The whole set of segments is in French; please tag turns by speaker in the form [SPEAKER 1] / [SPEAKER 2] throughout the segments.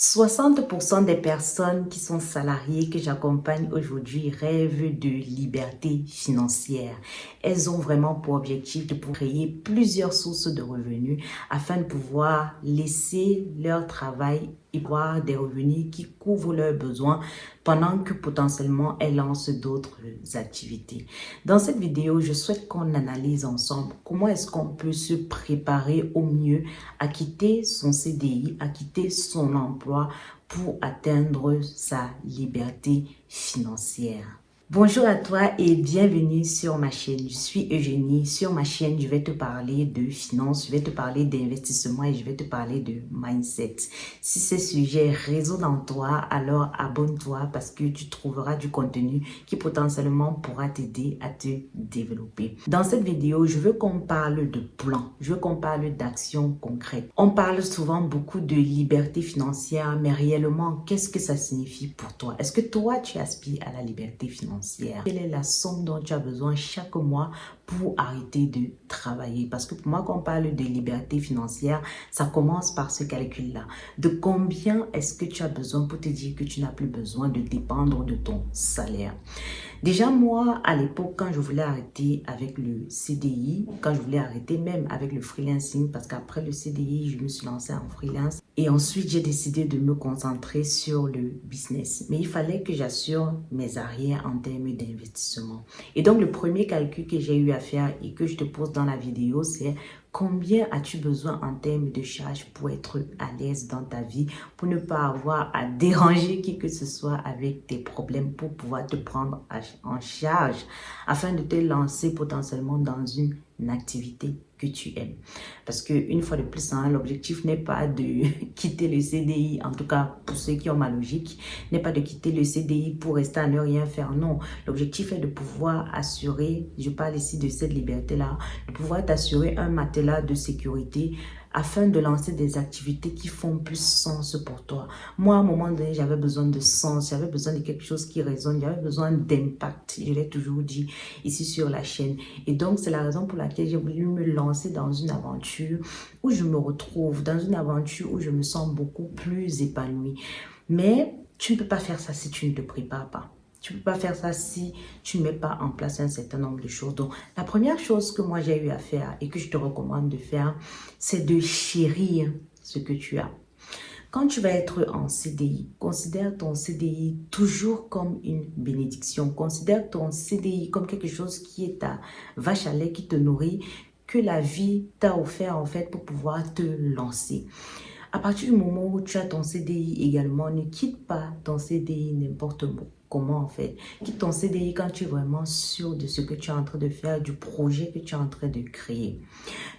[SPEAKER 1] 60% des personnes qui sont salariées que j'accompagne aujourd'hui rêvent de liberté financière. Elles ont vraiment pour objectif de pouvoir créer plusieurs sources de revenus afin de pouvoir laisser leur travail et avoir des revenus qui couvrent leurs besoins pendant que potentiellement elles lancent d'autres activités. Dans cette vidéo, je souhaite qu'on analyse ensemble comment est-ce qu'on peut se préparer au mieux à quitter son CDI, à quitter son emploi pour atteindre sa liberté financière. Bonjour à toi et bienvenue sur ma chaîne. Je suis Eugénie. Sur ma chaîne, je vais te parler de finances, je vais te parler d'investissement et je vais te parler de mindset. Si ces sujets résonnent en toi, alors abonne-toi parce que tu trouveras du contenu qui potentiellement pourra t'aider à te développer. Dans cette vidéo, je veux qu'on parle de plan, je veux qu'on parle d'actions concrètes. On parle souvent beaucoup de liberté financière, mais réellement, qu'est-ce que ça signifie pour toi? Est-ce que toi, tu aspires à la liberté financière? Quelle est la somme dont tu as besoin chaque mois pour arrêter de travailler? Parce que pour moi, quand on parle de liberté financière, ça commence par ce calcul-là. De combien est-ce que tu as besoin pour te dire que tu n'as plus besoin de dépendre de ton salaire? Déjà, moi, à l'époque, quand je voulais arrêter avec le CDI, quand je voulais arrêter même avec le freelancing, parce qu'après le CDI, je me suis lancée en freelance. Et ensuite, j'ai décidé de me concentrer sur le business. Mais il fallait que j'assure mes arrières en termes d'investissement. Et donc, le premier calcul que j'ai eu à faire et que je te pose dans la vidéo, c'est combien as-tu besoin en termes de charges pour être à l'aise dans ta vie, pour ne pas avoir à déranger qui que ce soit avec tes problèmes, pour pouvoir te prendre en charge afin de te lancer potentiellement dans une activité que tu aimes. Parce que une fois de plus, l'objectif n'est pas de quitter le CDI, en tout cas pour ceux qui ont ma logique, n'est pas de quitter le CDI pour rester à ne rien faire. Non, l'objectif est de pouvoir assurer, je parle ici de cette liberté-là, de pouvoir t'assurer un matelas de sécurité afin de lancer des activités qui font plus sens pour toi. Moi, à un moment donné, j'avais besoin de sens, j'avais besoin de quelque chose qui résonne, j'avais besoin d'impact. Je l'ai toujours dit ici sur la chaîne. Et donc, c'est la raison pour laquelle j'ai voulu me lancer dans une aventure où je me retrouve, dans une aventure où je me sens beaucoup plus épanouie. Mais tu ne peux pas faire ça si tu ne te prépares pas. Tu ne peux pas faire ça si tu ne mets pas en place un certain nombre de choses. Donc, la première chose que moi j'ai eu à faire et que je te recommande de faire, c'est de chérir ce que tu as. Quand tu vas être en CDI, considère ton CDI toujours comme une bénédiction. Considère ton CDI comme quelque chose qui est ta vache à lait, qui te nourrit, que la vie t'a offert en fait pour pouvoir te lancer. À partir du moment où tu as ton CDI également, ne quitte pas ton CDI n'importe comment en fait. Quitte ton CDI quand tu es vraiment sûr de ce que tu es en train de faire, du projet que tu es en train de créer.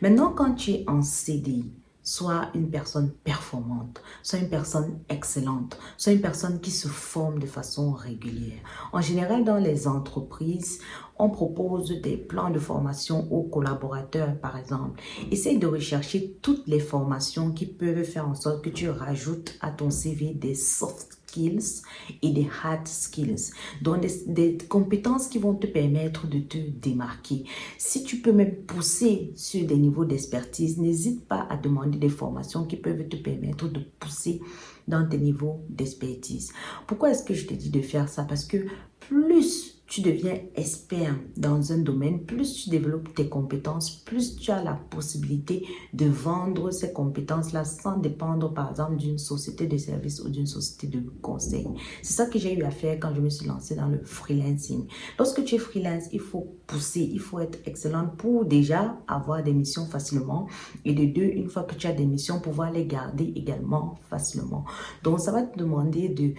[SPEAKER 1] Maintenant, quand tu es en CDI, sois une personne performante, sois une personne excellente, sois une personne qui se forme de façon régulière. En général, dans les entreprises, on propose des plans de formation aux collaborateurs, par exemple. Essaye de rechercher toutes les formations qui peuvent faire en sorte que tu rajoutes à ton CV des soft skills et des hard skills. Donc, des compétences qui vont te permettre de te démarquer. Si tu peux même pousser sur des niveaux d'expertise, n'hésite pas à demander des formations qui peuvent te permettre de pousser dans tes niveaux d'expertise. Pourquoi est-ce que je te dis de faire ça? Parce que plus tu deviens expert dans un domaine, plus tu développes tes compétences, plus tu as la possibilité de vendre ces compétences-là sans dépendre, par exemple, d'une société de service ou d'une société de conseil. C'est ça que j'ai eu à faire quand je me suis lancée dans le freelancing. Lorsque tu es freelance, il faut pousser, il faut être excellent pour déjà avoir des missions facilement et de deux, une fois que tu as des missions, pouvoir les garder également facilement. Donc, ça va te demander de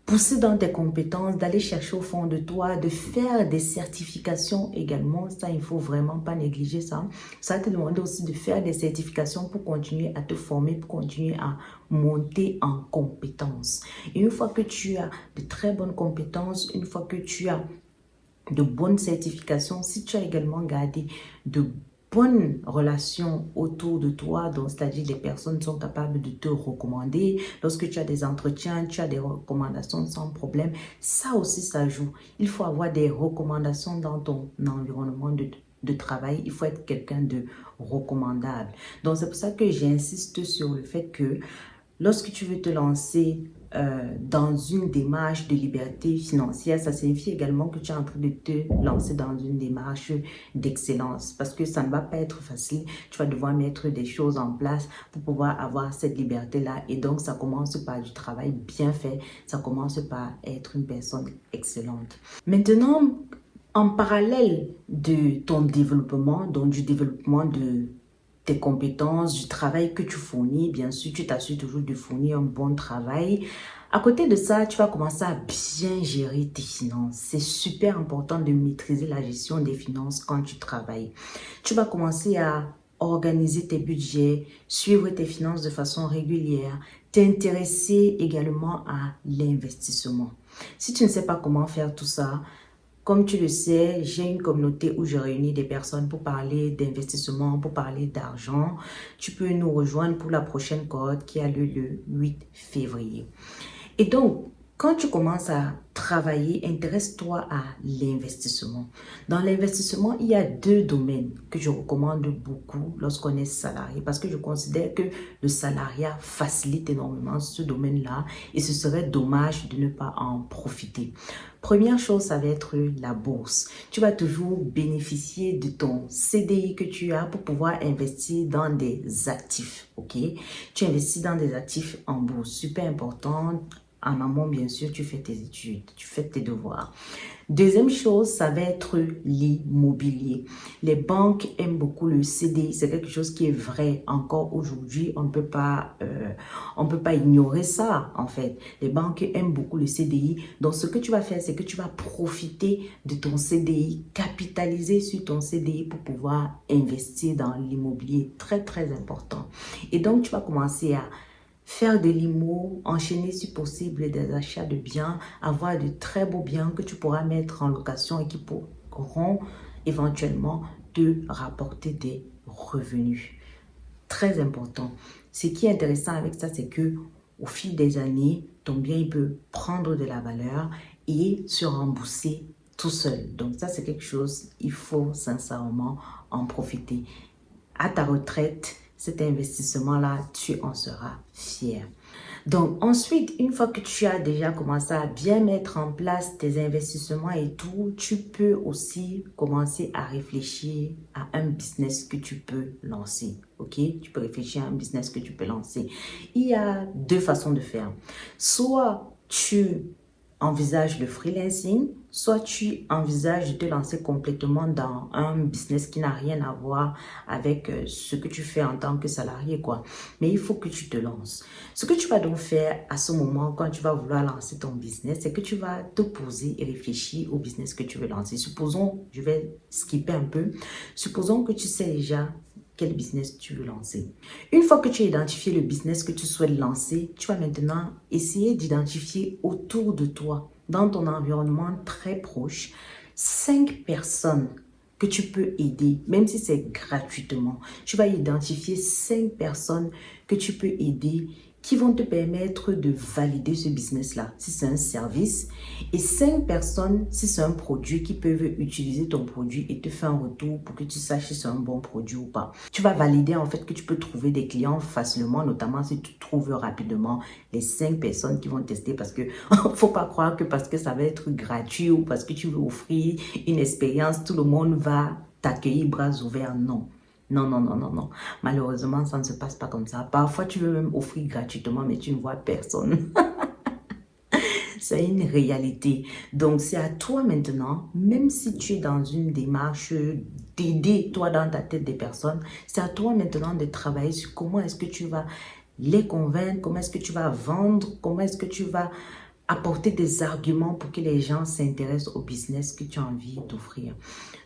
[SPEAKER 1] pousser dans tes compétences, d'aller chercher au fond de toi, de faire des certifications également. Ça, il ne faut vraiment pas négliger ça. Ça va te demander aussi de faire des certifications pour continuer à te former, pour continuer à monter en compétences. Et une fois que tu as de très bonnes compétences, une fois que tu as de bonnes certifications, si tu as également gardé de bonnes relations autour de toi, donc c'est-à-dire les personnes sont capables de te recommander, lorsque tu as des entretiens, tu as des recommandations sans problème, ça aussi ça joue. Il faut avoir des recommandations dans ton environnement de travail, il faut être quelqu'un de recommandable. Donc c'est pour ça que j'insiste sur le fait que lorsque tu veux te lancer dans une démarche de liberté financière, ça signifie également que tu es en train de te lancer dans une démarche d'excellence parce que ça ne va pas être facile. Tu vas devoir mettre des choses en place pour pouvoir avoir cette liberté-là et donc ça commence par du travail bien fait, ça commence par être une personne excellente. Maintenant, en parallèle de ton développement, donc du développement de tes compétences, du travail que tu fournis, bien sûr, tu t'assures toujours de fournir un bon travail. À côté de ça, tu vas commencer à bien gérer tes finances. C'est super important de maîtriser la gestion des finances quand tu travailles. Tu vas commencer à organiser tes budgets, suivre tes finances de façon régulière, t'intéresser également à l'investissement. Si tu ne sais pas comment faire tout ça, comme tu le sais, j'ai une communauté où je réunis des personnes pour parler d'investissement, pour parler d'argent. Tu peux nous rejoindre pour la prochaine cohorte qui a lieu le 8 février. Et donc, quand tu commences à travailler, intéresse-toi à l'investissement. Dans l'investissement, il y a deux domaines que je recommande beaucoup lorsqu'on est salarié parce que je considère que le salariat facilite énormément ce domaine-là et ce serait dommage de ne pas en profiter. Première chose, ça va être la bourse. Tu vas toujours bénéficier de ton CDI que tu as pour pouvoir investir dans des actifs, ok? Tu investis dans des actifs en bourse, super important. En amont, bien sûr, tu fais tes études, tu fais tes devoirs. Deuxième chose, ça va être l'immobilier. Les banques aiment beaucoup le CDI. C'est quelque chose qui est vrai encore aujourd'hui. On ne peut pas ignorer ça, en fait. Les banques aiment beaucoup le CDI. Donc, ce que tu vas faire, c'est que tu vas profiter de ton CDI, capitaliser sur ton CDI pour pouvoir investir dans l'immobilier. Très, très important. Et donc, tu vas commencer à faire de l'IMO, enchaîner si possible des achats de biens, avoir de très beaux biens que tu pourras mettre en location et qui pourront éventuellement te rapporter des revenus. Très important. Ce qui est intéressant avec ça, c'est que au fil des années, ton bien il peut prendre de la valeur et se rembourser tout seul. Donc ça, c'est quelque chose, il faut sincèrement en profiter. À ta retraite, cet investissement-là, tu en seras fier. Donc ensuite, une fois que tu as déjà commencé à bien mettre en place tes investissements et tout, tu peux aussi commencer à réfléchir à un business que tu peux lancer. Ok? Tu peux réfléchir à un business que tu peux lancer. Il y a deux façons de faire. Soit tu envisages le freelancing, soit tu envisages de te lancer complètement dans un business qui n'a rien à voir avec ce que tu fais en tant que salarié, quoi. Mais il faut que tu te lances. Ce que tu vas donc faire à ce moment, quand tu vas vouloir lancer ton business, c'est que tu vas te poser et réfléchir au business que tu veux lancer. Supposons, je vais skipper un peu, supposons que tu sais déjà quel business tu veux lancer. Une fois que tu as identifié le business que tu souhaites lancer, tu vas maintenant essayer d'identifier autour de toi, dans ton environnement très proche, 5 personnes que tu peux aider, même si c'est gratuitement. Tu vas identifier 5 personnes que tu peux aider qui vont te permettre de valider ce business-là, si c'est un service, et 5 personnes, si c'est un produit, qui peuvent utiliser ton produit et te faire un retour pour que tu saches si c'est un bon produit ou pas. Tu vas valider en fait que tu peux trouver des clients facilement, notamment si tu trouves rapidement les 5 personnes qui vont tester parce que faut pas croire que parce que ça va être gratuit ou parce que tu veux offrir une expérience, tout le monde va t'accueillir bras ouverts. Non. Non, non, non, non, non. Malheureusement, ça ne se passe pas comme ça. Parfois, tu veux même offrir gratuitement, mais tu ne vois personne. C'est une réalité. Donc, c'est à toi maintenant, même si tu es dans une démarche d'aider, toi, dans ta tête des personnes, c'est à toi maintenant de travailler sur comment est-ce que tu vas les convaincre, comment est-ce que tu vas vendre, comment est-ce que tu vas apporter des arguments pour que les gens s'intéressent au business que tu as envie d'offrir.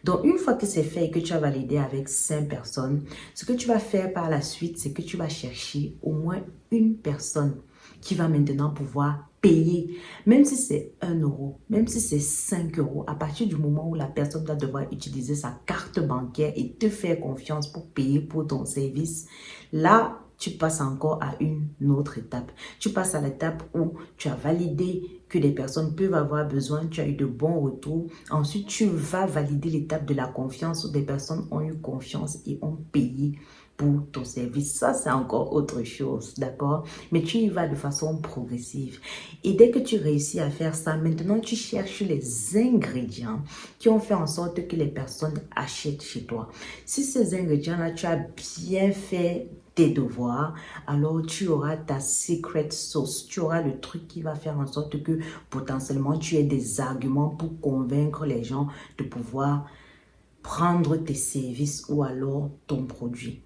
[SPEAKER 1] Donc, une fois que c'est fait et que tu as validé avec 5 personnes, ce que tu vas faire par la suite, c'est que tu vas chercher au moins une personne qui va maintenant pouvoir payer, même si c'est 1 euro, même si c'est 5 euros, à partir du moment où la personne va devoir utiliser sa carte bancaire et te faire confiance pour payer pour ton service, là, tu passes encore à une autre étape. Tu passes à l'étape où tu as validé que les personnes peuvent avoir besoin, tu as eu de bons retours. Ensuite, tu vas valider l'étape de la confiance où des personnes ont eu confiance et ont payé pour ton service. Ça, c'est encore autre chose, d'accord? Mais tu y vas de façon progressive. Et dès que tu réussis à faire ça, maintenant, tu cherches les ingrédients qui ont fait en sorte que les personnes achètent chez toi. Si ces ingrédients-là, tu as bien fait tes devoirs, alors tu auras ta secret sauce. Tu auras le truc qui va faire en sorte que potentiellement tu aies des arguments pour convaincre les gens de pouvoir prendre tes services ou alors ton produit.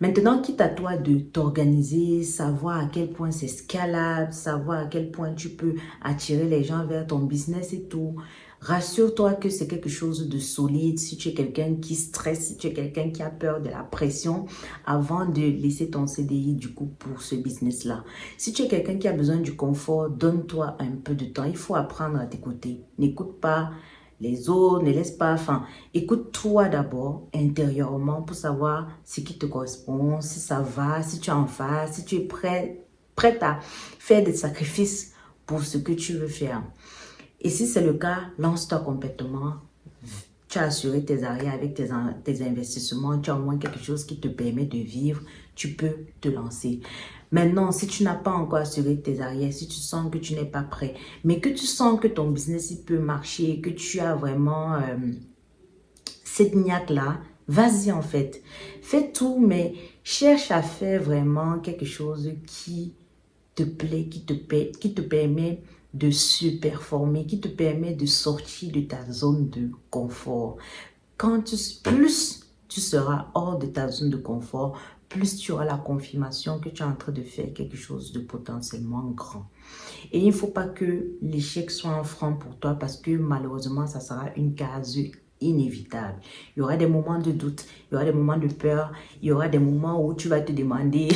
[SPEAKER 1] Maintenant, quitte à toi de t'organiser, savoir à quel point c'est scalable, savoir à quel point tu peux attirer les gens vers ton business et tout. Rassure-toi que c'est quelque chose de solide. Si tu es quelqu'un qui stresse, si tu es quelqu'un qui a peur de la pression, avant de laisser ton CDI du coup pour ce business-là. Si tu es quelqu'un qui a besoin du confort, donne-toi un peu de temps. Il faut apprendre à t'écouter. N'écoute pas les autres, ne laisse pas, enfin, écoute-toi d'abord intérieurement pour savoir ce qui te correspond, si ça va, si tu es en phase, si tu es prête à faire des sacrifices pour ce que tu veux faire. Et si c'est le cas, lance-toi complètement. Tu as assuré tes arrières avec tes investissements, tu as au moins quelque chose qui te permet de vivre, tu peux te lancer. Maintenant, si tu n'as pas encore assuré tes arrières, si tu sens que tu n'es pas prêt, mais que tu sens que ton business il peut marcher, que tu as vraiment cette niaque-là, vas-y en fait. Fais tout, mais cherche à faire vraiment quelque chose qui te plaît, qui te permet de se performer, qui te permet de sortir de ta zone de confort. Plus tu seras hors de ta zone de confort, plus tu auras la confirmation que tu es en train de faire quelque chose de potentiellement grand. Et il ne faut pas que l'échec soit un frein pour toi parce que malheureusement, ça sera une case inévitable. Il y aura des moments de doute, il y aura des moments de peur, il y aura des moments où tu vas te demander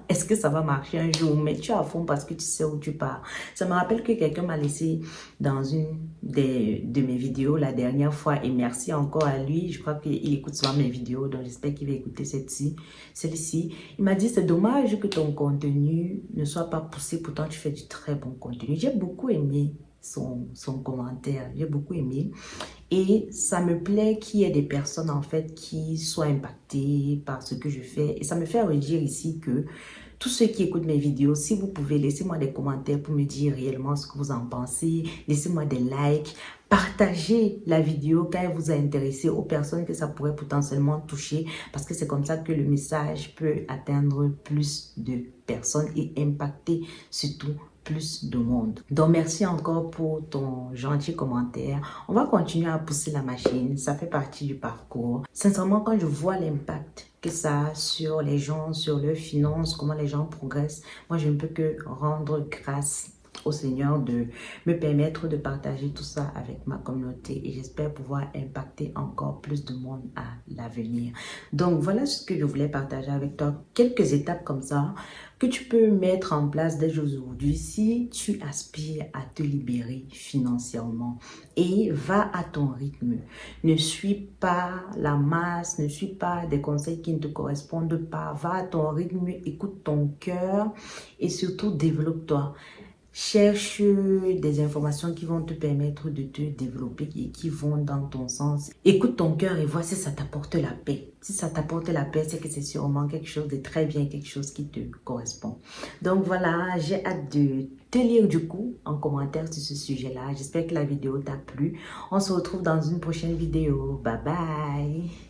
[SPEAKER 1] est-ce que ça va marcher un jour, mais tu es à fond parce que tu sais où tu pars. Ça me rappelle que quelqu'un m'a laissé dans une de mes vidéos la dernière fois et merci encore à lui. Je crois qu'il écoute souvent mes vidéos, donc j'espère qu'il va écouter celle-ci. Il m'a dit, c'est dommage que ton contenu ne soit pas poussé, pourtant tu fais du très bon contenu. J'ai beaucoup aimé son commentaire, j'ai beaucoup aimé. Et ça me plaît qu'il y ait des personnes en fait qui soient impactées par ce que je fais. Et ça me fait redire ici que tous ceux qui écoutent mes vidéos, si vous pouvez, laissez-moi des commentaires pour me dire réellement ce que vous en pensez. Laissez-moi des likes. Partagez la vidéo quand elle vous a intéressé aux personnes que ça pourrait potentiellement toucher parce que c'est comme ça que le message peut atteindre plus de personnes et impacter surtout plus de monde. Donc, merci encore pour ton gentil commentaire. On va continuer à pousser la machine. Ça fait partie du parcours. Sincèrement, quand je vois l'impact que ça a sur les gens, sur leurs finances, comment les gens progressent, moi, je ne peux que rendre grâce au Seigneur de me permettre de partager tout ça avec ma communauté et j'espère pouvoir impacter encore plus de monde à l'avenir. Donc voilà ce que je voulais partager avec toi, quelques étapes comme ça que tu peux mettre en place dès aujourd'hui si tu aspires à te libérer financièrement et va à ton rythme. Ne suis pas la masse, ne suis pas des conseils qui ne te correspondent pas. Va à ton rythme, écoute ton cœur et surtout développe-toi. Cherche des informations qui vont te permettre de te développer et qui vont dans ton sens. Écoute ton cœur et vois si ça t'apporte la paix. Si ça t'apporte la paix, c'est que c'est sûrement quelque chose de très bien, quelque chose qui te correspond. Donc voilà, j'ai hâte de te lire du coup en commentaire sur ce sujet-là. J'espère que la vidéo t'a plu. On se retrouve dans une prochaine vidéo. Bye bye!